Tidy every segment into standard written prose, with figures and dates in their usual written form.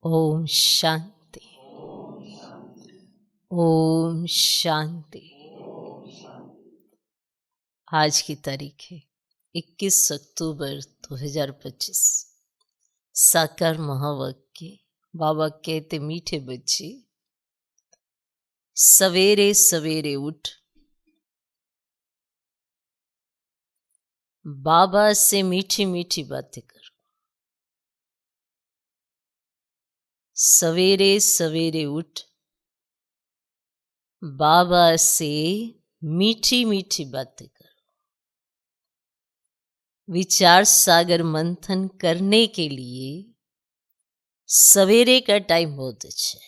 ओम शांति। ओम शांति। आज की तारीख है 21 अक्टूबर 2025। साकार महावाक्य। बाबा कहते मीठे बच्चे, सवेरे सवेरे उठ बाबा से मीठी मीठी बातें करो। सवेरे सवेरे उठ बाबा से मीठी मीठी बातें करो। विचार सागर मंथन करने के लिए सवेरे का टाइम बहुत अच्छा है।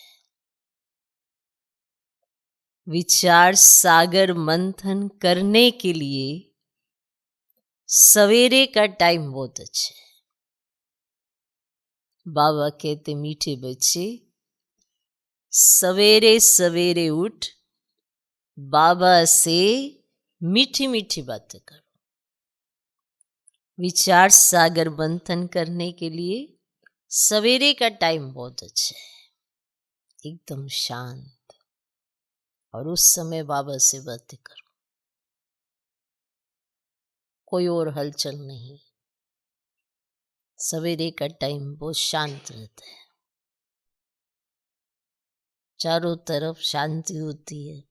विचार सागर मंथन करने के लिए सवेरे का टाइम बहुत अच्छा है। बाबा कहते मीठे बच्चे, सवेरे सवेरे उठ बाबा से मीठी मीठी बातें करो। विचार सागर मंथन करने के लिए सवेरे का टाइम बहुत अच्छा है। एकदम शांत, और उस समय बाबा से बातें करो। कोई और हलचल नहीं। सवेरे का टाइम बहुत शांत रहता है, चारों तरफ शांति होती है,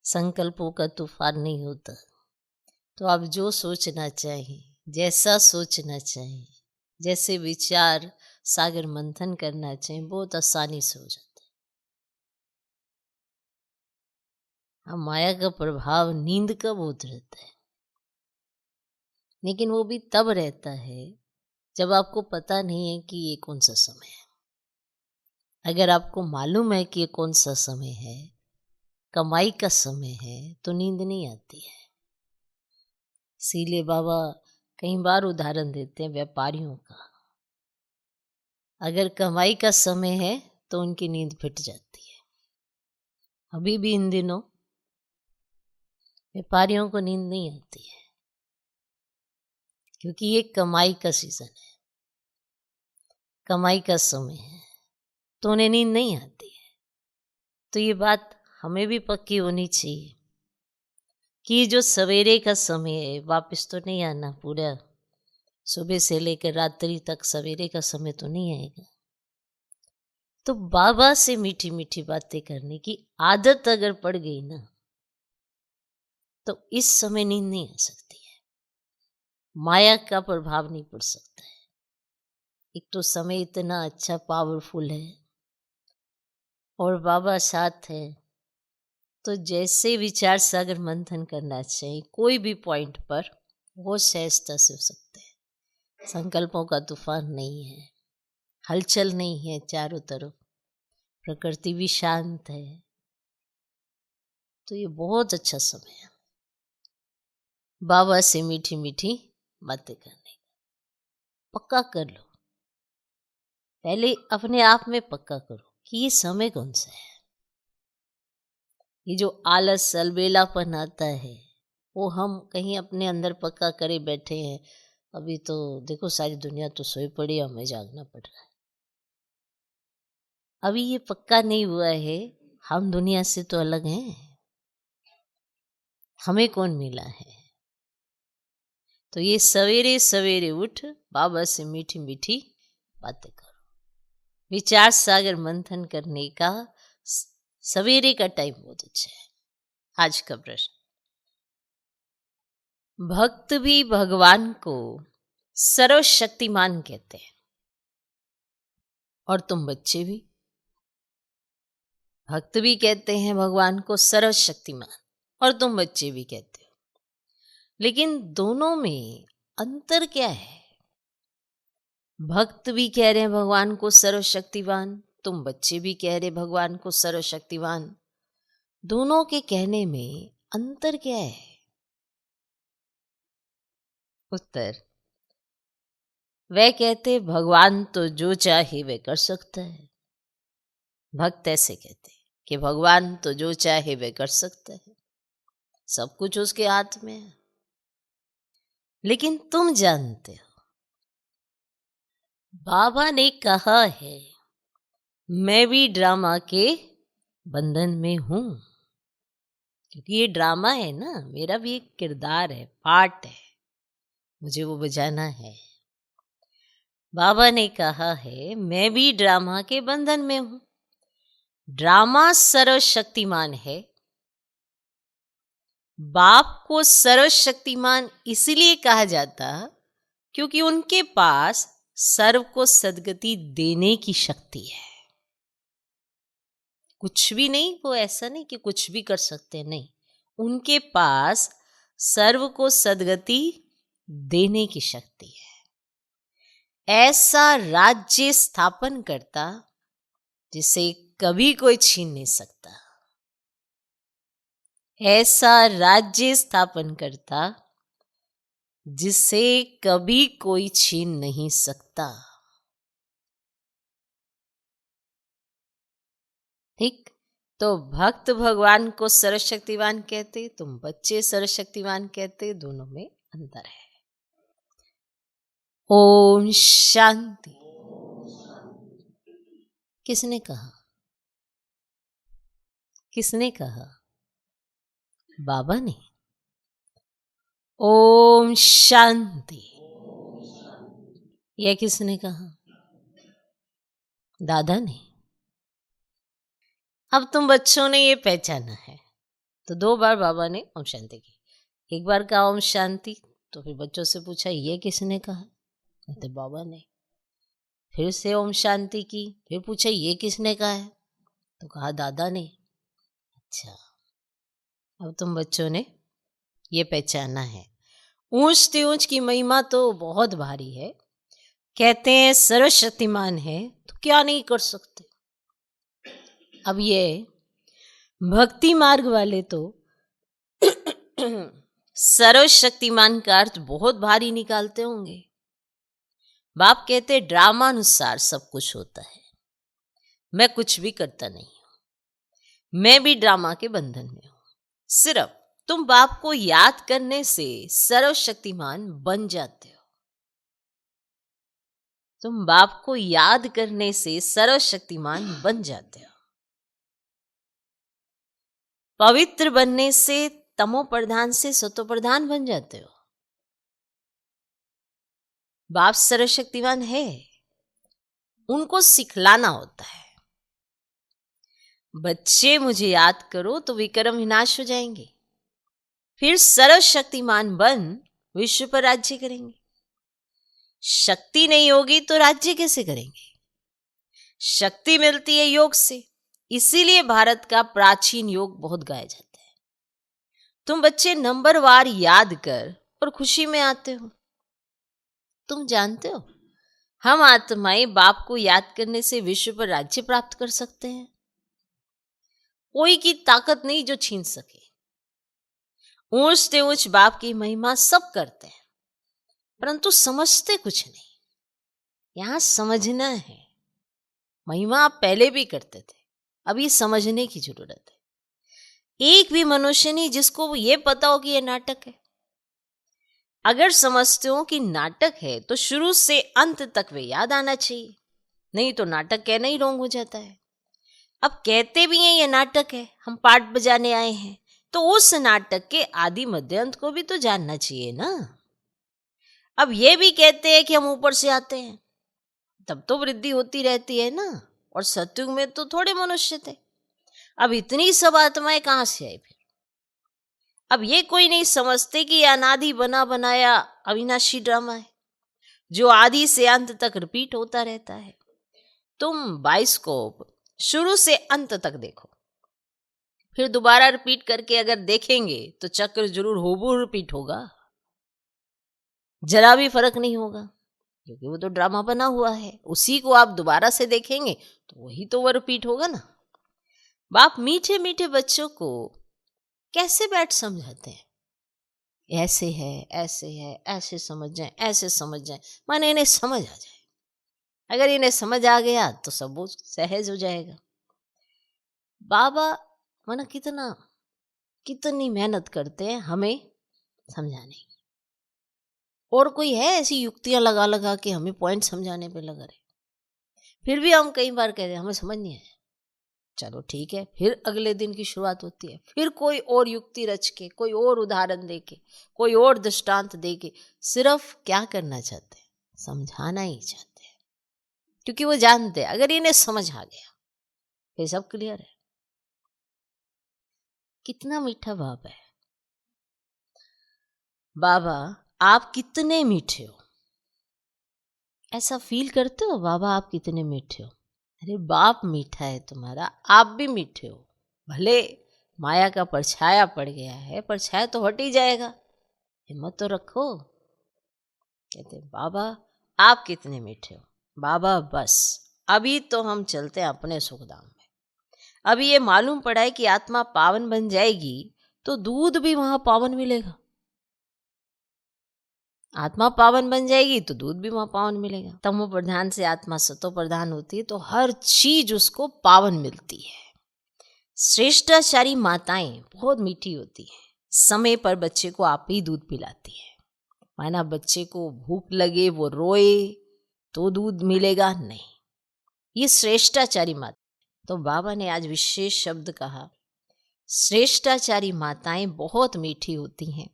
संकल्पों का तूफान नहीं होता। तो आप जो सोचना चाहें, जैसा सोचना चाहें, जैसे विचार सागर मंथन करना चाहें, बहुत आसानी से हो जाता है। हम माया का प्रभाव नींद का बहुत रहता है, लेकिन वो भी तब रहता है जब आपको पता नहीं है कि ये कौन सा समय है। अगर आपको मालूम है कि ये कौन सा समय है, कमाई का समय है, तो नींद नहीं आती है। इसीलिए बाबा कई बार उदाहरण देते हैं व्यापारियों का। अगर कमाई का समय है तो उनकी नींद फिट जाती है। अभी भी इन दिनों व्यापारियों को नींद नहीं आती है, क्योंकि ये कमाई का सीजन है, कमाई का समय है, तो उन्हें नींद नहीं आती है। तो ये बात हमें भी पक्की होनी चाहिए कि ये जो सवेरे का समय है वापस तो नहीं आना। पूरा सुबह से लेकर रात्रि तक सवेरे का समय तो नहीं आएगा। तो बाबा से मीठी मीठी बातें करने की आदत अगर पड़ गई ना, तो इस समय नींद नहीं आ सकती है, माया का प्रभाव नहीं पड़ सकता है। एक तो समय इतना अच्छा पावरफुल है और बाबा साथ है, तो जैसे विचार सागर मंथन करना चाहिए कोई भी पॉइंट पर, वो सहजता से हो सकता है। संकल्पों का तूफान नहीं है, हलचल नहीं है, चारों तरफ प्रकृति भी शांत है। तो ये बहुत अच्छा समय है बाबा से मीठी मीठी बातें करने का। पक्का कर लो, पहले अपने आप में पक्का करो कि ये समय कौन सा है। ये जो आलस अलबेलापन आता है, वो हम कहीं अपने अंदर पक्का करे बैठे हैं। अभी तो देखो सारी दुनिया तो सोई पड़ी, हमें जागना पड़ रहा है। अभी ये पक्का नहीं हुआ है हम दुनिया से तो अलग हैं, हमें कौन मिला है। तो ये सवेरे सवेरे उठ बाबा से मीठी मीठी बातें करो। विचार सागर मंथन करने का सवेरे का टाइम बहुत अच्छा है। आज का प्रश्न, भक्त भी भगवान को सर्वशक्तिमान कहते हैं, और तुम बच्चे भी। भक्त भी कहते हैं भगवान को सर्वशक्तिमान, और तुम बच्चे भी कहते हो। लेकिन दोनों में अंतर क्या है? भक्त भी कह रहे हैं भगवान को सर्वशक्तिवान, तुम बच्चे भी कह रहे भगवान को सर्वशक्तिवान। दोनों के कहने में अंतर क्या है? उत्तर, वह कहते भगवान तो जो चाहे वह कर सकता है। भक्त ऐसे कहते कि भगवान तो जो चाहे वह कर सकता है, सब कुछ उसके हाथ में है। लेकिन तुम जानते हो बाबा ने कहा है मैं भी ड्रामा के बंधन में हूं, क्योंकि ये ड्रामा है ना, मेरा भी एक किरदार है, पार्ट है, मुझे वो बजाना है। बाबा ने कहा है मैं भी ड्रामा के बंधन में हूं। ड्रामा सर्वशक्तिमान है। बाप को सर्वशक्तिमान इसलिए कहा जाता क्योंकि उनके पास सर्व को सद्गति देने की शक्ति है। कुछ भी नहीं, वो ऐसा नहीं कि कुछ भी कर सकते, नहीं, उनके पास सर्व को सद्गति देने की शक्ति है। ऐसा राज्य स्थापन करता जिसे कभी कोई छीन नहीं सकता। ऐसा राज्य स्थापन करता जिसे कभी कोई छीन नहीं सकता। ठीक, तो भक्त भगवान को सर्वशक्तिमान कहते, तुम बच्चे सर्वशक्तिमान कहते, दोनों में अंतर है। ओम शांति। किसने कहा? किसने कहा? बाबा ने। ओम शांति। यह किसने कहा? दादा ने। अब तुम बच्चों ने ये पहचाना है, तो 2 बार बाबा ने ओम शांति की। एक बार कहा ओम शांति, तो फिर बच्चों से पूछा ये किसने कहा? कहते बाबा ने। फिर से ओम शांति की, फिर पूछा ये किसने कहा है? तो कहा दादा ने। अच्छा, अब तुम बच्चों ने ये पहचाना है। ऊंच ऊंच की महिमा तो बहुत भारी है। कहते हैं सर्वशक्तिमान है तो क्या नहीं कर सकते। अब ये भक्ति मार्ग वाले तो सर्वशक्तिमान का अर्थ बहुत भारी निकालते होंगे। बाप कहते ड्रामा अनुसार सब कुछ होता है, मैं कुछ भी करता नहीं हूं, मैं भी ड्रामा के बंधन में हूं। सिर्फ तुम बाप को याद करने से सर्वशक्तिमान बन जाते हो। तुम बाप को याद करने से सर्वशक्तिमान बन जाते हो। पवित्र बनने से तमो प्रधान से सतो प्रधान बन जाते हो। बाप सर्वशक्तिमान है, उनको सिखलाना होता है। बच्चे मुझे याद करो तो विक्रम विनाश हो जाएंगे, फिर सर्वशक्तिमान बन विश्व पर राज्य करेंगे। शक्ति नहीं होगी तो राज्य कैसे करेंगे? शक्ति मिलती है योग से, इसीलिए भारत का प्राचीन योग बहुत गाया जाता है। तुम बच्चे नंबरवार याद कर और खुशी में आते हो। तुम जानते हो हम आत्माएं बाप को याद करने से विश्व पर राज्य प्राप्त कर सकते हैं। कोई की ताकत नहीं जो छीन सके। ऊंच से ऊंच बाप की महिमा सब करते हैं, परंतु समझते कुछ नहीं। यहां समझना है। महिमा आप पहले भी करते थे, अभी समझने की जरूरत है। एक भी मनुष्य नहीं जिसको ये पता हो कि यह नाटक है। अगर समझते हो कि नाटक है तो शुरू से अंत तक वे याद आना चाहिए, नहीं तो नाटक कहना ही रोंग हो जाता है। अब कहते भी हैं ये नाटक है, हम पार्ट बजाने आए हैं, तो उस नाटक के आदि मध्य अंत को भी तो जानना चाहिए ना। अब ये भी कहते हैं कि हम ऊपर से आते हैं, तब तो वृद्धि होती रहती है ना। और सतयुग में तो थोड़े मनुष्य थे, अब इतनी सब आत्माएं कहां से आई फिर? अब ये कोई नहीं समझते कि अनादि बना बनाया अविनाशी ड्रामा है जो आदि से अंत तक रिपीट होता रहता है। तुम बाइस्कोप शुरू से अंत तक देखो, फिर दोबारा रिपीट करके अगर देखेंगे तो चक्र जरूर होबू रिपीट होगा, जरा भी फर्क नहीं होगा, क्योंकि वो तो ड्रामा बना हुआ है। उसी को आप दोबारा से देखेंगे तो वही तो वो रिपीट होगा ना। बाप मीठे मीठे बच्चों को कैसे बैठ समझाते हैं, ऐसे है ऐसे है, ऐसे समझ जाए ऐसे समझ जाए, माने इन्हें समझ आ जाए। अगर इन्हें समझ आ गया तो सब वो सहज हो जाएगा। बाबा माना कितनी मेहनत करते हैं हमें समझाने की। और कोई है ऐसी युक्तियां लगा लगा के हमें पॉइंट समझाने पे लगा रहे। फिर भी हम कई बार कहते हैं हमें समझ नहीं आया। चलो ठीक है, फिर अगले दिन की शुरुआत होती है, फिर कोई और युक्ति रच के, कोई और उदाहरण दे के, कोई और दृष्टांत दे के, सिर्फ क्या करना चाहते हैं, समझाना ही चाहते हैं। क्योंकि वो जानते हैं अगर इन्हें समझ आ गया फिर सब क्लियर है। कितना मीठा बाप है। बाबा आप कितने मीठे हो, ऐसा फील करते हो बाबा आप कितने मीठे हो। अरे बाप मीठा है तुम्हारा, आप भी मीठे हो। भले माया का परछाया पड़ गया है, परछाया तो हट ही जाएगा, हिम्मत तो रखो। कहते बाबा आप कितने मीठे हो। बाबा बस अभी तो हम चलते हैं अपने सुखधाम में। अभी ये मालूम पड़ा है कि आत्मा पावन बन जाएगी तो दूध भी वहां पावन मिलेगा। आत्मा पावन बन जाएगी तो दूध भी वहां पावन मिलेगा। तमो प्रधान से आत्मा सतो प्रधान होती है तो हर चीज उसको पावन मिलती है। श्रेष्ठाचारी माताएं बहुत मीठी होती हैं, समय पर बच्चे को आप ही दूध पिलाती है। माना बच्चे को भूख लगे, वो रोए तो दूध मिलेगा नहीं, ये श्रेष्ठाचारी माता। तो बाबा ने आज विशेष शब्द कहा, श्रेष्ठाचारी माताएं बहुत मीठी होती हैं,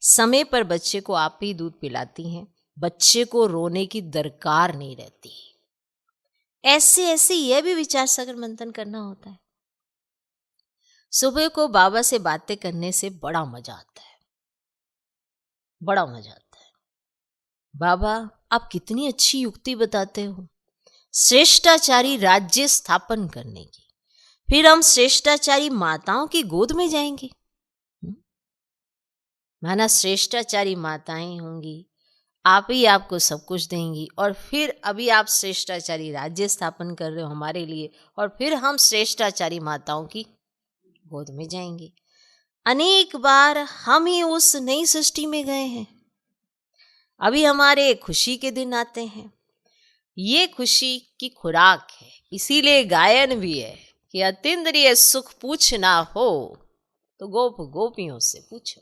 समय पर बच्चे को आप ही दूध पिलाती हैं, बच्चे को रोने की दरकार नहीं रहती। ऐसे ऐसे यह भी विचार सागर मंथन करना होता है। सुबह को बाबा से बातें करने से बड़ा मजा आता है, बड़ा मजा आता है। बाबा आप कितनी अच्छी युक्ति बताते हो श्रेष्ठाचारी राज्य स्थापन करने की, फिर हम श्रेष्ठाचारी माताओं की गोद में जाएंगे। माना श्रेष्ठाचारी माताएं होंगी, आप ही आपको सब कुछ देंगी, और फिर अभी आप श्रेष्ठाचारी राज्य स्थापन कर रहे हो हमारे लिए, और फिर हम श्रेष्ठाचारी माताओं की गोद में जाएंगे। अनेक बार हम ही उस नई सृष्टि में गए हैं। अभी हमारे खुशी के दिन आते हैं, ये खुशी की खुराक है, इसीलिए गायन भी है कि अतीन्द्रिय सुख पूछना हो तो गोप गोपियों से पूछो।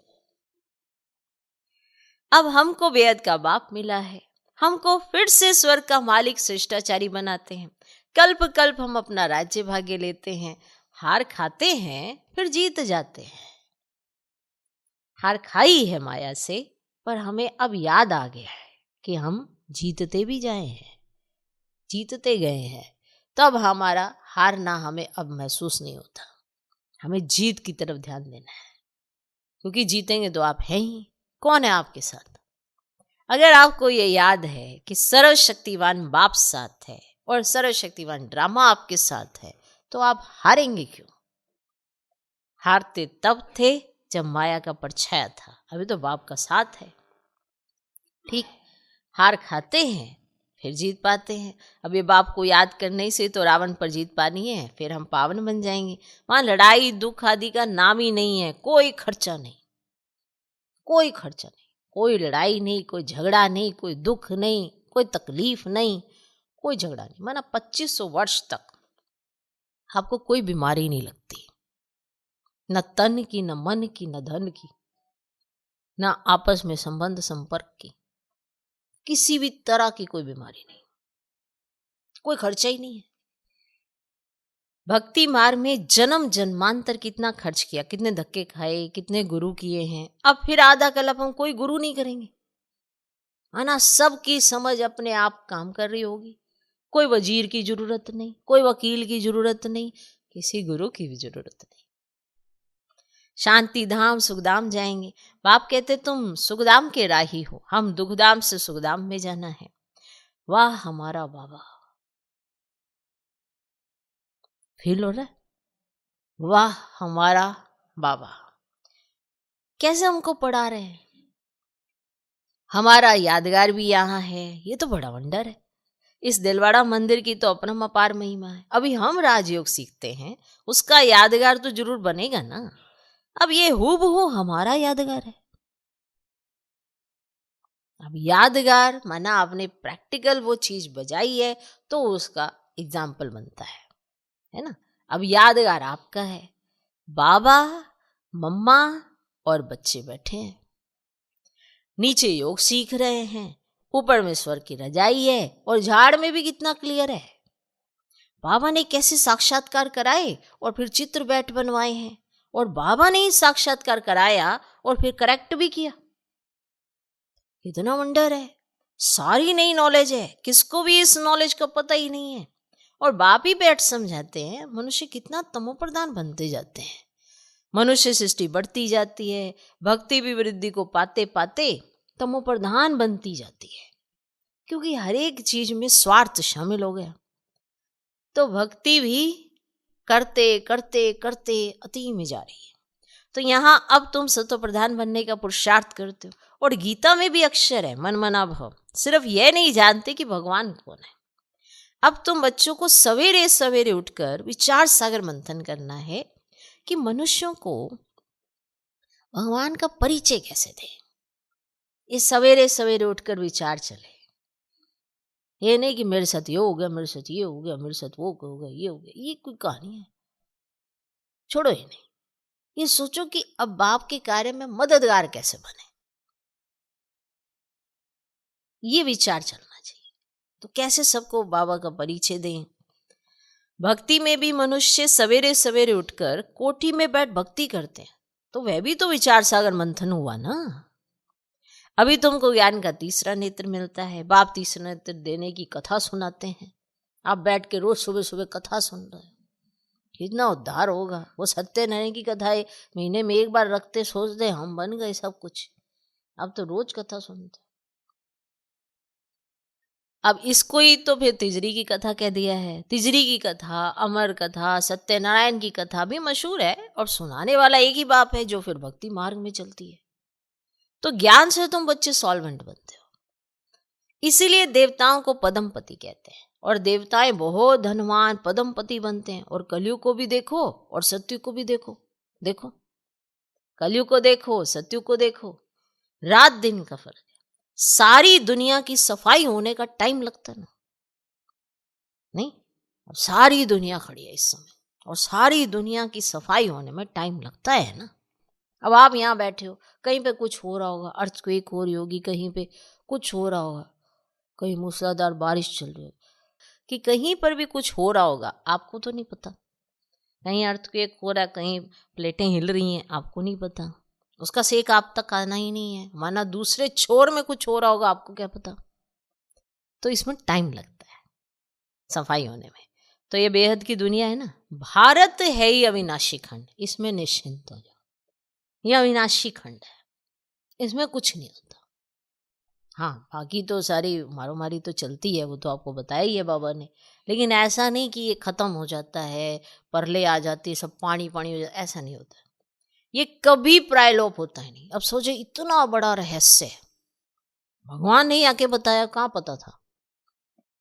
अब हमको बेहद का बाप मिला है, हमको फिर से स्वर्ग का मालिक श्रेष्ठाचारी बनाते हैं। कल्प कल्प हम अपना राज्य भाग्य लेते हैं, हार खाते हैं फिर जीत जाते हैं। हार खाई है माया से, पर हमें अब याद आ गया है कि हम जीतते भी जाए हैं, जीतते गए हैं, तब हमारा हारना हमें अब महसूस नहीं होता। हमें जीत की तरफ ध्यान देना है, क्योंकि जीतेंगे तो आप हैं ही। कौन है आपके साथ? अगर आपको ये याद है कि सर्वशक्तिवान बाप साथ है और सर्वशक्तिवान ड्रामा आपके साथ है, तो आप हारेंगे क्यों? हारते तब थे जब माया का परछाया था, अभी तो बाप का साथ है। ठीक, हार खाते हैं फिर जीत पाते हैं। अब ये बाप को याद करने से तो रावण पर जीत पानी है, फिर हम पावन बन जाएंगे। वहां लड़ाई दुख आदि का नाम ही नहीं है, कोई खर्चा नहीं, कोई खर्चा नहीं, कोई लड़ाई नहीं, कोई झगड़ा नहीं, कोई दुख नहीं, कोई तकलीफ नहीं, कोई झगड़ा नहीं। माना 2500 वर्ष तक आपको कोई बीमारी नहीं लगती, न तन की, न मन की, न धन की, न आपस में संबंध संपर्क की, किसी भी तरह की कोई बीमारी नहीं, कोई खर्चा ही नहीं है। भक्ति मार्ग में जन्म जन्मांतर कितना खर्च किया, कितने धक्के खाए, कितने गुरु किए हैं। अब फिर आधा कल्प हम कोई गुरु नहीं करेंगे, है ना। सबकी समझ अपने आप काम कर रही होगी, कोई वजीर की जरूरत नहीं, कोई वकील की जरूरत नहीं, किसी गुरु की भी जरूरत नहीं। शांति धाम सुखधाम जाएंगे। बाप कहते तुम सुखधाम के राही हो, हम दुखधाम से सुखधाम में जाना है। वाह हमारा बाबा, फील हो रहा है? वाह हमारा बाबा कैसे हमको पढ़ा रहे हैं। हमारा यादगार भी यहाँ है, ये तो बड़ा वंडर है। इस दिलवाड़ा मंदिर की तो अपरम अपार महिमा है। अभी हम राजयोग सीखते हैं, उसका यादगार तो जरूर बनेगा ना। अब ये हूबहू हमारा यादगार है। अब यादगार माना आपने प्रैक्टिकल वो चीज बजाई है तो उसका एग्जाम्पल बनता है ना। अब यादगार आपका है, बाबा मम्मा और बच्चे बैठे हैं, नीचे योग सीख रहे हैं, ऊपर में स्वर्ग की रजाई है, और झाड़ में भी कितना क्लियर है। बाबा ने कैसे साक्षात्कार कराए और फिर चित्र बैठ बनवाए हैं, और बाबा ने ही साक्षात्कार कराया और फिर करेक्ट भी किया। इतना वंडर है, सारी नई नॉलेज है, किसको भी इस नॉलेज का पता ही नहीं है। और बाप ही बैठ समझाते हैं मनुष्य कितना तमोप्रधान बनते जाते हैं। मनुष्य सृष्टि बढ़ती जाती है, भक्ति भी वृद्धि को पाते पाते तमोप्रधान बनती जाती है, क्योंकि हर एक चीज में स्वार्थ शामिल हो गया। तो भक्ति भी करते करते करते अति में जा रही है। तो यहाँ अब तुम सत्व प्रधान बनने का पुरुषार्थ करते हो, और गीता में भी अक्षर है मन मना भव। सिर्फ यह नहीं जानते कि भगवान कौन है। अब तुम बच्चों को सवेरे सवेरे उठकर विचार सागर मंथन करना है कि मनुष्यों को भगवान का परिचय कैसे दे। ये सवेरे सवेरे उठकर विचार चले। ये नहीं कि मेरे साथ ये हो गया, मेरे साथ ये हो गया, मेरे साथ वो हो गया, ये हो गया, ये कोई कहानी है। छोड़ो ये नहीं, ये सोचो कि अब बाप के कार्य में मददगार कैसे बने। ये विचार चलना चाहिए। तो कैसे सबको बाबा का परिचय दें। भक्ति में भी मनुष्य सवेरे सवेरे उठकर कोठी में बैठ भक्ति करते हैं, तो वह भी तो विचार सागर मंथन हुआ ना। अभी तुमको ज्ञान का तीसरा नेत्र मिलता है। बाप तीसरा नेत्र देने की कथा सुनाते हैं, आप बैठ के रोज सुबह सुबह कथा सुन रहे हैं। कितना उद्धार होगा। वो सत्यनारायण की कथा है, महीने में एक बार रखते, सोचते हम बन गए सब कुछ। अब तो रोज कथा सुनते। अब इसको ही तो फिर तिजरी की कथा कह दिया है। तिजरी की कथा, अमर कथा, सत्यनारायण की कथा भी मशहूर है, और सुनाने वाला एक ही बाप है जो फिर भक्ति मार्ग में चलती है। तो ज्ञान से तुम बच्चे सॉल्वेंट बनते हो। इसीलिए देवताओं को पद्मपति कहते हैं, और देवताएं बहुत धनवान पद्मपति बनते हैं। और कलयुग को भी देखो और सत्युग को भी देखो। देखो कलयुग को देखो, सत्युग को देखो, रात दिन का फर्क है। सारी दुनिया की सफाई होने का टाइम लगता है ना, नहीं? अब सारी दुनिया खड़ी है इस समय, और सारी दुनिया की सफाई होने में टाइम लगता है ना। अब आप यहाँ बैठे हो, कहीं पे कुछ हो रहा होगा, अर्थक्वेक हो रही होगी, कहीं पे कुछ हो रहा होगा, कहीं मूसलाधार बारिश चल रही है, कि कहीं पर भी कुछ हो रहा होगा, आपको तो नहीं पता। कहीं अर्थक्वेक हो रहा है, कहीं प्लेटें हिल रही हैं, आपको नहीं पता। उसका सेक आप तक आना ही नहीं है, माना दूसरे छोर में कुछ हो रहा होगा, आपको क्या पता। तो इसमें टाइम लगता है सफाई होने में। तो ये बेहद की दुनिया है ना। भारत है ही अविनाशी खंड, इसमें निश्चिंत हो जाओ। ये अविनाशी खंड है, इसमें कुछ नहीं होता। हाँ, बाकी तो सारी मारो मारी तो चलती है, वो तो आपको बताया ही है बाबा ने। लेकिन ऐसा नहीं कि ये खत्म हो जाता है, परले आ जाती है, सब पानी पानी हो जाता, ऐसा नहीं होता। ये कभी प्रायलोप होता है नहीं। अब सोचे इतना बड़ा रहस्य है, भगवान ने आके बताया, कहाँ पता था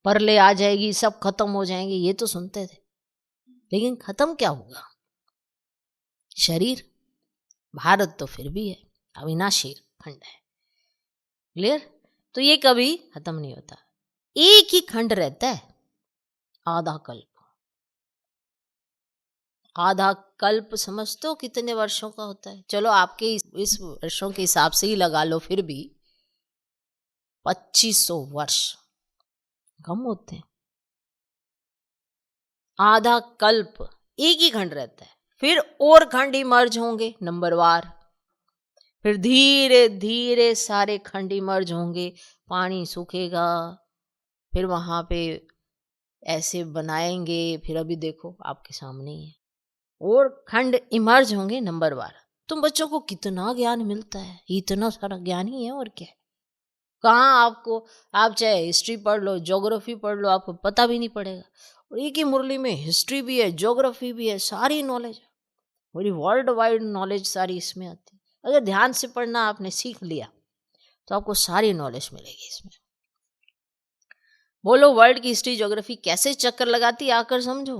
परले आ जाएगी, सब खत्म हो जाएंगे, ये तो सुनते थे। लेकिन खत्म क्या होगा? शरीर। भारत तो फिर भी है, अविनाशी खंड है। क्लियर? तो ये कभी खत्म नहीं होता, एक ही खंड रहता है, आधा कल्प। आधा कल्प समझते हो कितने वर्षों का होता है? चलो आपके इस वर्षों के हिसाब से ही लगा लो, फिर भी 2500 वर्ष कम होते हैं। आधा कल्प, एक ही खंड रहता है। फिर और खंड इमर्ज होंगे नंबरवार, फिर धीरे धीरे सारे खंड इमर्ज होंगे, पानी सूखेगा, फिर वहां पे ऐसे बनाएंगे, फिर अभी देखो आपके सामने ही है, और खंड इमर्ज होंगे नंबरवार। तुम बच्चों को कितना ज्ञान मिलता है, इतना सारा ज्ञान ही है और क्या। कहाँ आपको, आप चाहे हिस्ट्री पढ़ लो, ज्योग्राफी पढ़ लो, आपको पता भी नहीं पड़ेगा। और एक ही मुरली में हिस्ट्री भी है, ज्योग्राफी भी है, सारी नॉलेज है, पूरी वर्ल्ड वाइड नॉलेज सारी इसमें आती है। अगर ध्यान से पढ़ना आपने सीख लिया तो आपको सारी नॉलेज मिलेगी इसमें। बोलो वर्ल्ड की हिस्ट्री ज्योग्राफी कैसे चक्कर लगाती, आकर समझो,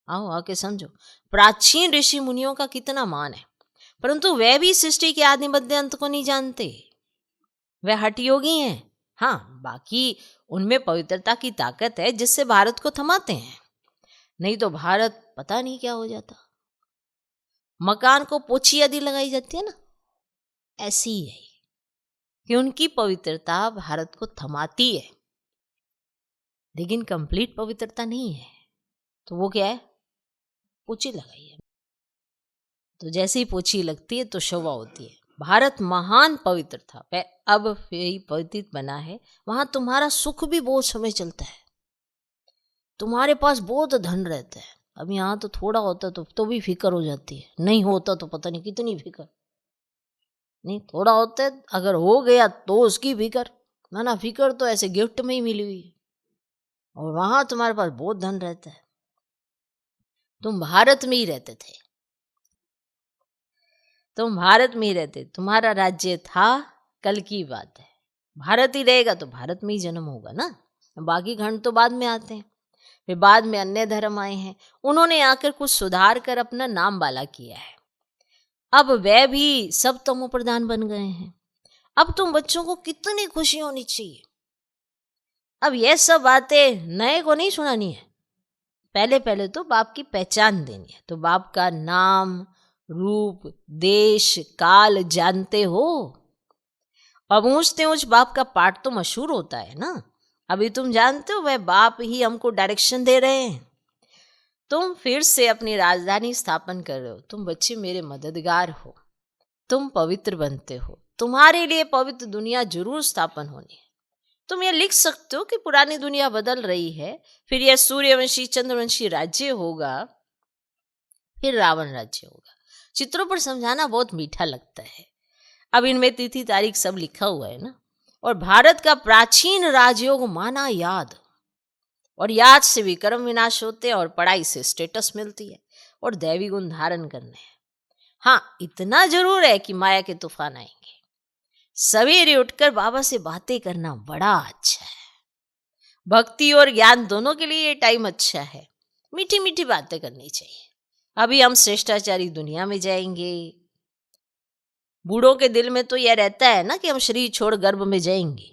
आओ आके समझो। प्राचीन ऋषि मुनियों का कितना मान है, परंतु वे भी सृष्टि के आदि मध्य अंत को नहीं जानते। वे हठयोगी हैं। हाँ, बाकी उनमें पवित्रता की ताकत है जिससे भारत को थमाते हैं, नहीं तो भारत पता नहीं क्या हो जाता। मकान को पोछी यदि लगाई जाती है ना, ऐसी ही है कि उनकी पवित्रता भारत को थमाती है। लेकिन कंप्लीट पवित्रता नहीं है। तो वो क्या है? पोछी लगाइए। तो जैसे ही पोछी लगती है तो शोभा होती है। भारत महान पवित्र था, अब यही पवित्र बना है। वहां तुम्हारा सुख भी बहुत समय चलता है, तुम्हारे पास बहुत धन रहता है। अब यहाँ तो थोड़ा होता तो भी फिक्र हो जाती है, नहीं होता तो पता नहीं कितनी फिक्र। नहीं, थोड़ा होता है, अगर हो गया तो उसकी फिक्र, ना फिक्र तो ऐसे गिफ्ट में ही मिली हुई है। और वहां तुम्हारे पास बहुत धन रहता है। तुम भारत में ही रहते थे, तुम भारत में ही रहते, तुम्हारा राज्य था, कल की बात है। भारत ही रहेगा तो भारत में ही जन्म होगा ना। बाकी खंड तो बाद में आते हैं, फिर बाद में अन्य धर्म आए हैं, उन्होंने आकर कुछ सुधार कर अपना नाम बाला किया है। अब वह भी सब तमो प्रधान बन गए हैं। अब तुम बच्चों को कितनी खुशी होनी चाहिए। अब यह सब बातें नए को नहीं सुनानी है, पहले पहले तो बाप की पहचान देनी है। तो बाप का नाम, रूप, देश, काल जानते हो। अब ऊंचते ऊंच बाप का पाठ तो मशहूर होता है ना। अभी तुम जानते हो वह बाप ही हमको डायरेक्शन दे रहे हैं। तुम फिर से अपनी राजधानी स्थापन कर रहे हो। तुम बच्चे मेरे मददगार हो, तुम पवित्र बनते हो, तुम्हारे लिए पवित्र दुनिया जरूर स्थापन होनी है। तुम ये लिख सकते हो कि पुरानी दुनिया बदल रही है, फिर यह सूर्यवंशी चंद्रवंशी राज्य होगा, फिर रावण राज्य होगा। चित्रों पर समझाना बहुत मीठा लगता है। अब इनमें तिथि तारीख सब लिखा हुआ है ना। और भारत का प्राचीन राजयोग माना याद, और याद से भी कर्म विनाश होते हैं, और पढ़ाई से स्टेटस मिलती है, और दैवी गुण धारण करने हैं। हाँ, इतना जरूर है कि माया के तूफान आएंगे। सवेरे उठकर बाबा से बातें करना बड़ा अच्छा है। भक्ति और ज्ञान दोनों के लिए ये टाइम अच्छा है। मीठी मीठी बातें करनी चाहिए। अभी हम श्रेष्ठाचारी दुनिया में जाएंगे। बूढ़ों के दिल में तो यह रहता है ना कि हम शरीर छोड़ गर्भ में जाएंगे।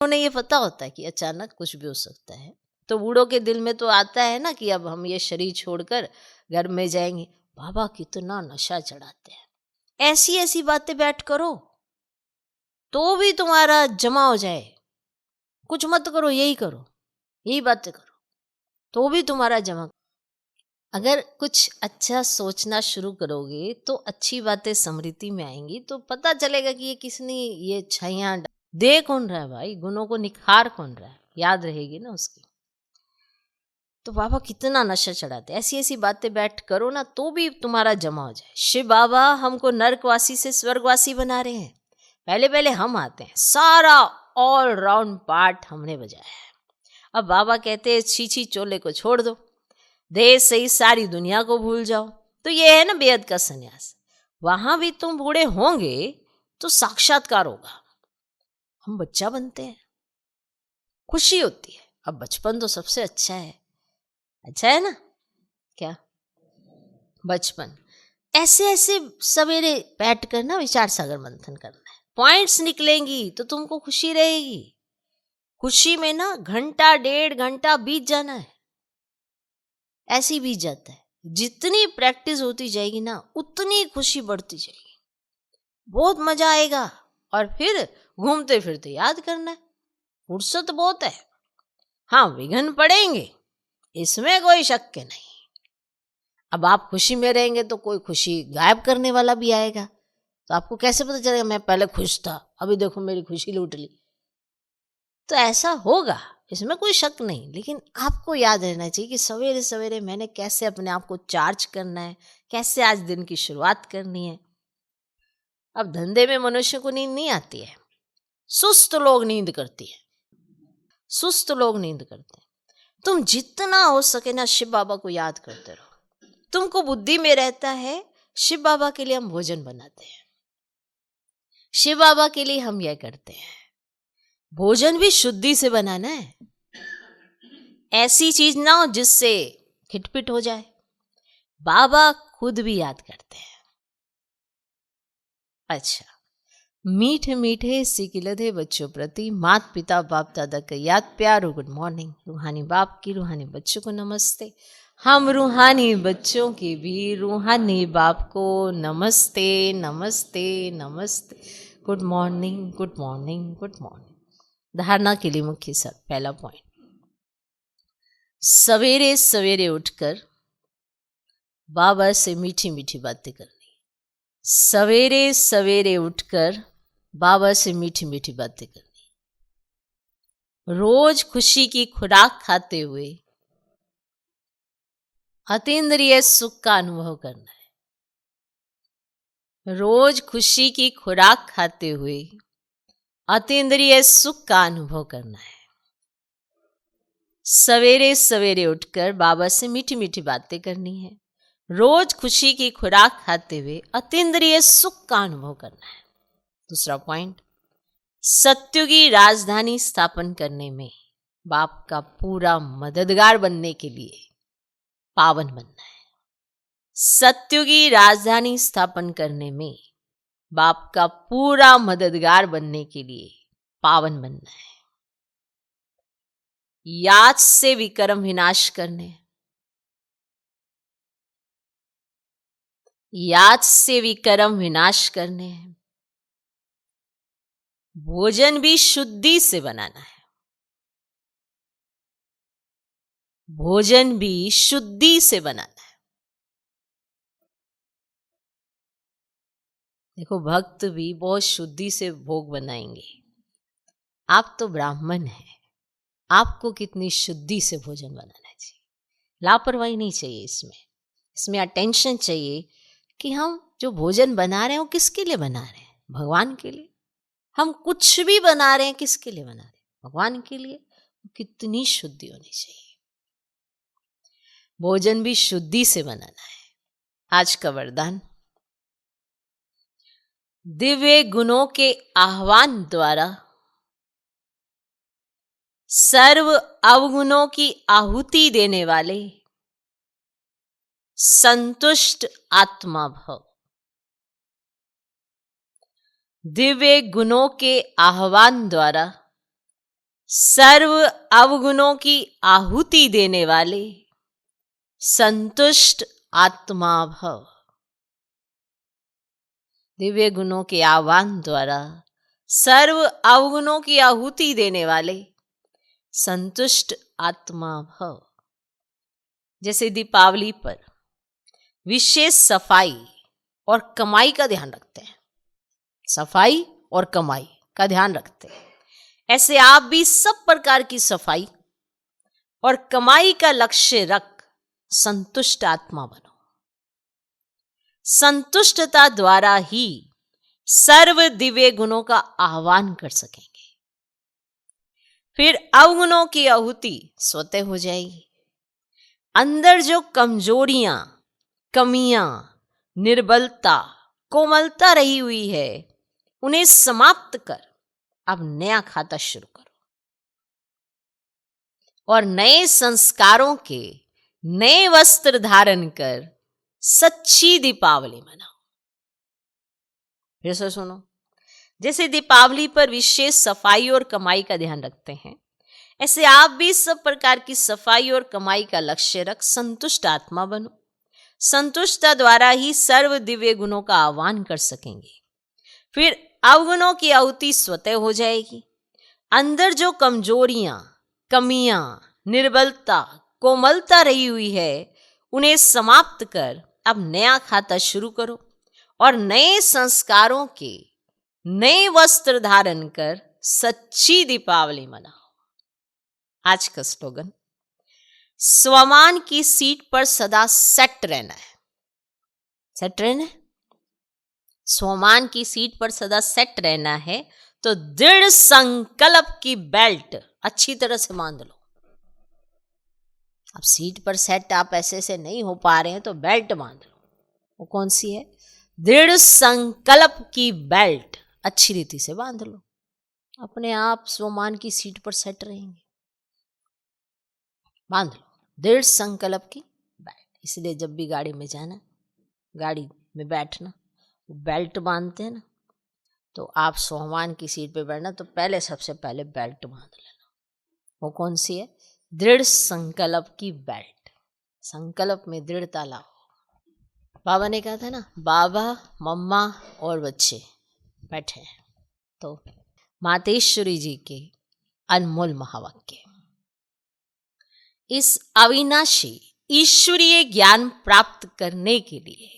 उन्हें ये पता होता है कि अचानक कुछ भी हो सकता है। तो बूढ़ों के दिल में तो आता है ना कि अब हम ये शरीर छोड़कर गर्भ में जाएंगे। बाबा कितना नशा चढ़ाते हैं। ऐसी ऐसी बातें बैठ करो तो भी तुम्हारा जमा हो जाए। कुछ मत करो, यही करो, यही बातें करो, तो भी तुम्हारा जमा। अगर कुछ अच्छा सोचना शुरू करोगे तो अच्छी बातें स्मृति में आएंगी। तो पता चलेगा कि ये किसने ये छाइयाँ दे कौन रहा है भाई, गुणों को निखार कौन रहा है, याद रहेगी ना उसकी। तो बाबा कितना नशा चढ़ाते। ऐसी ऐसी बातें बैठ करो ना तो भी तुम्हारा जमा हो जाए। शिव बाबा हमको नरकवासी से स्वर्गवासी बना रहे हैं। पहले पहले हम आते हैं, सारा ऑल राउंड पार्ट हमने बजाया है। अब बाबा कहते हैं छीछी चोले को छोड़ दो, देश से ही सारी दुनिया को भूल जाओ। तो ये है ना बेहद का संन्यास। वहां भी तुम बूढ़े होंगे तो साक्षात्कार होगा। हम बच्चा बनते हैं, खुशी होती है। अब बचपन तो सबसे अच्छा है, अच्छा है ना। क्या बचपन, ऐसे ऐसे सवेरे बैठ कर ना विचार सागर मंथन करना है। पॉइंट्स निकलेंगी तो तुमको खुशी रहेगी। खुशी में ना घंटा 1.5 घंटा बीत जाना है, ऐसी बीत जाता है। जितनी प्रैक्टिस होती जाएगी ना उतनी खुशी बढ़ती जाएगी, बहुत मजा आएगा। और फिर घूमते फिरते याद करना है, फुर्सत बहुत है। हाँ, विघ्न पड़ेंगे, इसमें कोई शक नहीं। अब आप खुशी में रहेंगे तो कोई खुशी गायब करने वाला भी आएगा। तो आपको कैसे पता चलेगा मैं पहले खुश था, अभी देखो मेरी खुशी लूट ली। तो ऐसा होगा, इसमें कोई शक नहीं। लेकिन आपको याद रहना चाहिए कि सवेरे सवेरे मैंने कैसे अपने आप को चार्ज करना है, कैसे आज दिन की शुरुआत करनी है। अब धंधे में मनुष्य को नींद नहीं आती है, सुस्त लोग नींद करती है, सुस्त लोग नींद करते हैं। तुम जितना हो सके ना शिव बाबा को याद करते रहो। तुमको बुद्धि में रहता है शिव बाबा के लिए हम भोजन बनाते हैं, शिव बाबा के लिए हम यह करते हैं। भोजन भी शुद्धि से बनाना है, ऐसी चीज ना हो जिससे खिटपिट हो जाए। बाबा खुद भी याद करते हैं। अच्छा, मीठे मीठे सिकिलधे बच्चों प्रति माता पिता बाप दादा का याद प्यार। Good morning. रूहानी बाप की रूहानी बच्चों को नमस्ते। हम रूहानी बच्चों की भी रूहानी बाप को नमस्ते नमस्ते नमस्ते। Good morning good morning good morning. धारणा के लिए मुख्य सर पहला पॉइंट, सवेरे सवेरे उठकर बाबा से मीठी मीठी बातें करनी। सवेरे सवेरे उठकर बाबा से मीठी मीठी बातें करनी। रोज खुशी की खुराक खाते हुए अतीन्द्रिय सुख का अनुभव करना है। रोज खुशी की खुराक खाते हुए अतीन्द्रिय सुख का अनुभव करना है। सवेरे सवेरे उठकर बाबा से मीठी मीठी बातें करनी है। रोज खुशी की खुराक खाते हुए अतीन्द्रिय सुख का अनुभव करना है। दूसरा पॉइंट, सत्युग की राजधानी स्थापन करने में बाप का पूरा मददगार बनने के लिए पावन बनना है। सत्युग की राजधानी स्थापन करने में बाप का पूरा मददगार बनने के लिए पावन बनना है। याद से विकर्म विनाश करने, याद से विकर्म विनाश करने हैं। भोजन भी शुद्धि से बनाना है। भोजन भी शुद्धि से बनाना है। देखो, भक्त भी बहुत शुद्धि से भोग बनाएंगे। आप तो ब्राह्मण हैं, आपको कितनी शुद्धि से भोजन बनाना चाहिए। लापरवाही नहीं चाहिए इसमें अटेंशन चाहिए कि हम जो भोजन बना रहे हैं वो किसके लिए बना रहे हैं? भगवान के लिए। हम कुछ भी बना रहे हैं, किसके लिए बना रहे हैं? भगवान के लिए। कितनी शुद्धि होनी चाहिए। भोजन भी शुद्धि से बनाना है। आज का वरदान, दिव्य गुणों के आह्वान द्वारा सर्व अवगुणों की आहुति देने वाले संतुष्ट आत्मा भव। दिव्य गुणों के आह्वान द्वारा सर्व अवगुणों की आहुति देने वाले संतुष्ट आत्मा भव। दिव्य गुणों के आह्वान द्वारा सर्व अवगुणों की आहुति देने वाले संतुष्ट आत्मा भव। जैसे दीपावली पर विशेष सफाई और कमाई का ध्यान रखते हैं, सफाई और कमाई का ध्यान रखते हैं, ऐसे आप भी सब प्रकार की सफाई और कमाई का लक्ष्य रख संतुष्ट आत्मा बनो। संतुष्टता द्वारा ही सर्व दिव्य गुणों का आह्वान कर सकेंगे। फिर अवगुणों की आहुति स्वतः हो जाएगी। अंदर जो कमजोरियां, कमियां, निर्बलता, कोमलता रही हुई है, उन्हें समाप्त कर अब नया खाता शुरू करो और नए संस्कारों के नए वस्त्र धारण कर सच्ची दीपावली मनाओ। फिर से सुनो, जैसे दीपावली पर विशेष सफाई और कमाई का ध्यान रखते हैं, ऐसे आप भी सब प्रकार की सफाई और कमाई का लक्ष्य रख संतुष्ट आत्मा बनो। संतुष्टता द्वारा ही सर्व दिव्य गुणों का आह्वान कर सकेंगे। फिर अवगुणों की आहुति स्वतः हो जाएगी। अंदर जो कमजोरियां, कमियां, निर्बलता, कोमलता रही हुई है, उन्हें समाप्त कर अब नया खाता शुरू करो और नए संस्कारों के नए वस्त्र धारण कर सच्ची दीपावली मनाओ। आज का स्लोगन, स्वमान की सीट पर सदा सेट रहना है। सेट रहना है, स्वमान की सीट पर सदा सेट रहना है तो दृढ़ संकल्प की बेल्ट अच्छी तरह से बांध लो। अब सीट पर सेट आप ऐसे से नहीं हो पा रहे हैं तो बेल्ट बांध लो। वो कौन सी है? दृढ़ संकल्प की बेल्ट अच्छी रीति से बांध लो। अपने आप स्वमान की सीट पर सेट रहेंगे। बांध लो दृढ़ संकल्प की बेल्ट। इसलिए जब भी गाड़ी में जाना, गाड़ी में बैठना, बेल्ट बांधते हैं ना, तो आप स्वमान की सीट पे बैठना तो पहले सबसे पहले बेल्ट बांध लेना। वो कौन सी है? दृढ़ संकल्प की बेल्ट। संकल्प में दृढ़ता लाओ। बाबा ने कहा था ना, बाबा, मम्मा और बच्चे बैठे हैं, तो मातेश्वरी जी के अनमोल महावाक्य, इस अविनाशी ईश्वरीय ज्ञान प्राप्त करने के लिए,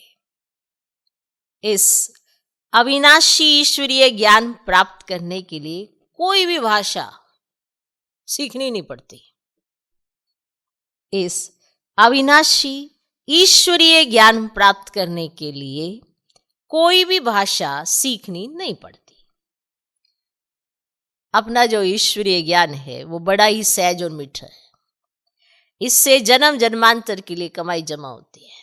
इस अविनाशी ईश्वरीय ज्ञान प्राप्त करने के लिए कोई भी भाषा सीखनी नहीं पड़ती। इस अविनाशी ईश्वरीय ज्ञान प्राप्त करने के लिए कोई भी भाषा सीखनी नहीं पड़ती। अपना जो ईश्वरीय ज्ञान है वो बड़ा ही सहज और मीठा है। इससे जन्म जन्मांतर के लिए कमाई जमा होती है।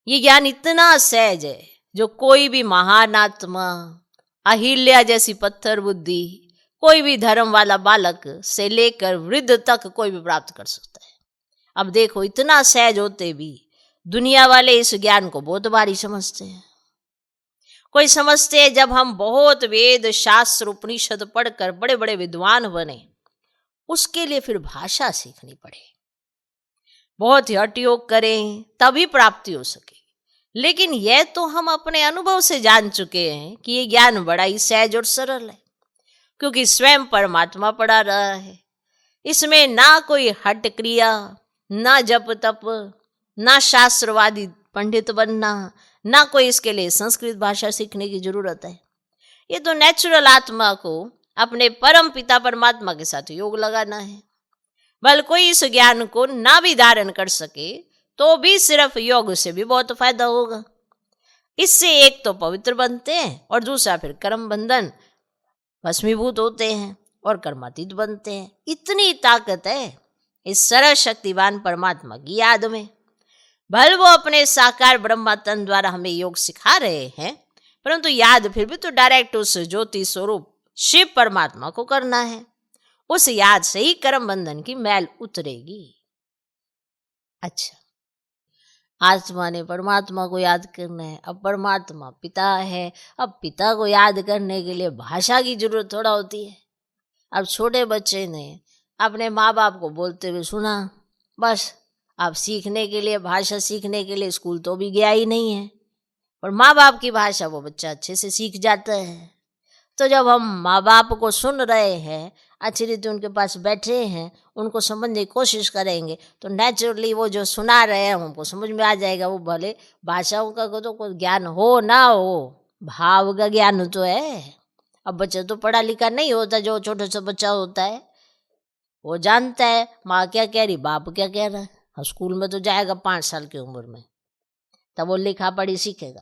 ये ज्ञान इतना सहज है जो कोई भी महान आत्मा, अहिल्या जैसी पत्थर बुद्धि, कोई भी धर्म वाला बालक से लेकर वृद्ध तक कोई भी प्राप्त कर सकता है। अब देखो, इतना सहज होते भी दुनिया वाले इस ज्ञान को बहुत भारी समझते हैं। कोई समझते हैं जब हम बहुत वेद शास्त्र उपनिषद पढ़कर बड़े बड़े विद्वान बने, उसके लिए फिर भाषा सीखनी पड़े, बहुत ही हठ योग करें तभी प्राप्ति हो सके। लेकिन यह तो हम अपने अनुभव से जान चुके हैं कि ये ज्ञान बड़ा ही सहज और सरल है, क्योंकि स्वयं परमात्मा पढ़ा रहा है। इसमें ना कोई हठ क्रिया, ना जप तप, ना शास्त्रवादी पंडित बनना, ना कोई इसके लिए संस्कृत भाषा सीखने की जरूरत है। ये तो नेचुरल आत्मा को अपने परम पिता परमात्मा के साथ योग लगाना है। भल कोई इस ज्ञान को ना भी धारण कर सके तो भी सिर्फ योग से भी बहुत फायदा होगा। इससे एक तो पवित्र बनते हैं और दूसरा फिर कर्म बंधन भस्मीभूत होते हैं और कर्मातीत बनते हैं। इतनी ताकत है इस सर्वशक्तिवान परमात्मा की याद में। भल वो अपने साकार ब्रह्मा तन द्वारा हमें योग सिखा रहे हैं, परंतु याद फिर भी तो डायरेक्ट उस ज्योति स्वरूप शिव परमात्मा को करना है। उस याद से ही कर्म बंधन की मैल उतरेगी। अच्छा, आत्मा ने परमात्मा को याद करना है। अब परमात्मा पिता है, अब पिता को याद करने के लिए भाषा की जरूरत थोड़ा होती है। अब छोटे बच्चे ने अपने माँ बाप को बोलते हुए सुना, बस अब सीखने के लिए, भाषा सीखने के लिए स्कूल तो भी गया ही नहीं है, और माँ बाप की भाषा वो बच्चा अच्छे से सीख जाता है। तो जब हम माँ बाप को सुन रहे हैं, अच्छी रीति उनके पास बैठे हैं, उनको समझने की कोशिश करेंगे, तो नेचुरली वो जो सुना रहे हैं हमको समझ में आ जाएगा। वो भले भाषाओं का तो कोई ज्ञान हो ना हो, भाव का ज्ञान तो है। अब बच्चा तो पढ़ा लिखा नहीं होता, जो छोटा सा बच्चा होता है वो जानता है माँ क्या कह रही, बाप क्या कह रहा है। स्कूल में तो जाएगा 5 साल की उम्र में, तब वो लिखा पढ़ी सीखेगा।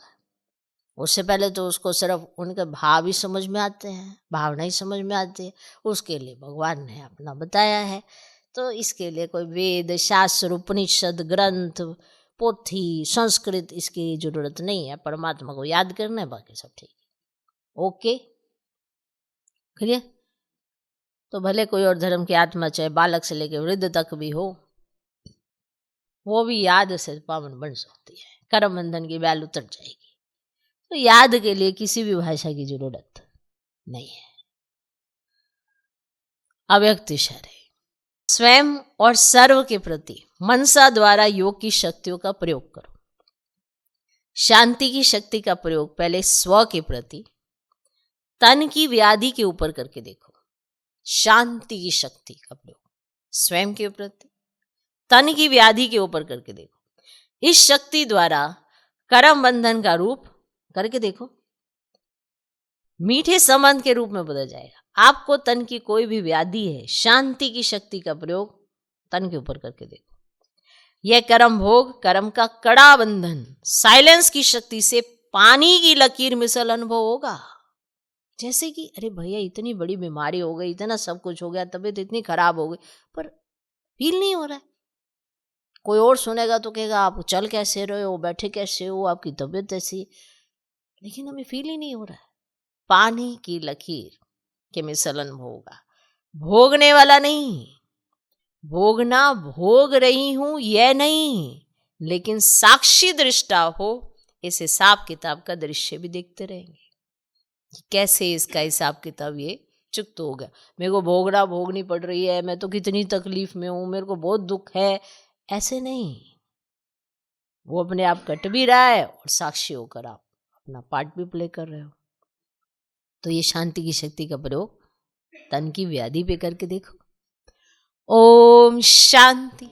उससे पहले तो उसको सिर्फ उनके भाव ही समझ में आते हैं, भावना ही समझ में आती है। उसके लिए भगवान ने अपना बताया है। तो इसके लिए कोई वेद शास्त्र उपनिषद ग्रंथ पोथी संस्कृत इसकी जरूरत नहीं है। परमात्मा को याद करना है, बाकी सब ठीक है। Okay, clear. तो भले कोई और धर्म की आत्मा, चाहे बालक से लेकर वृद्ध तक भी हो, वो भी याद से पावन बन सकती है, कर्म बंधन की बैल उतर जाएगी। तो याद के लिए किसी भी भाषा की जरूरत नहीं है। अव्यक्त ईश्वर है। स्वयं और सर्व के प्रति मनसा द्वारा योग की शक्तियों का प्रयोग करो। शांति की शक्ति का प्रयोग पहले स्व के प्रति, तन की व्याधि के ऊपर करके देखो। शांति की शक्ति का प्रयोग स्वयं के प्रति, तन की व्याधि के ऊपर करके देखो। इस शक्ति द्वारा कर्म बंधन का रूप करके देखो, मीठे संबंध के रूप में बदल जाएगा। आपको तन की कोई भी व्याधि है, शांति की शक्ति का प्रयोग तन के ऊपर करके देखो। यह कर्म भोग, कर्म का कड़ा बंधन, साइलेंस की शक्ति से पानी की लकीर मिसल अनुभव होगा। जैसे कि अरे भैया इतनी बड़ी बीमारी हो गई, इतना सब कुछ हो गया, तबीयत इतनी खराब हो गई, पर फील नहीं हो रहा है। कोई और सुनेगा तो कहेगा आप चल कैसे रहे हो, बैठे कैसे हो, आपकी तबीयत ऐसी, लेकिन हमें फील ही नहीं हो रहा है। पानी की लकीर के मिसल अनुभव होगा। भोगने वाला नहीं, भोगना भोग रही हूं यह नहीं, लेकिन साक्षी दृष्टा हो, इस हिसाब किताब का दृश्य भी देखते रहेंगे कि कैसे इसका हिसाब किताब ये चुकता हो गया। मेरे को भोगनी पड़ रही है, मैं तो कितनी तकलीफ में हूं, मेरे को बहुत दुख है, ऐसे नहीं। वो अपने आप कट भी रहा है और साक्षी होकर आप अपना पार्ट भी प्ले कर रहे हो। तो ये शांति की शक्ति का प्रयोग तन की व्याधि पे करके देखो। ओम शांति।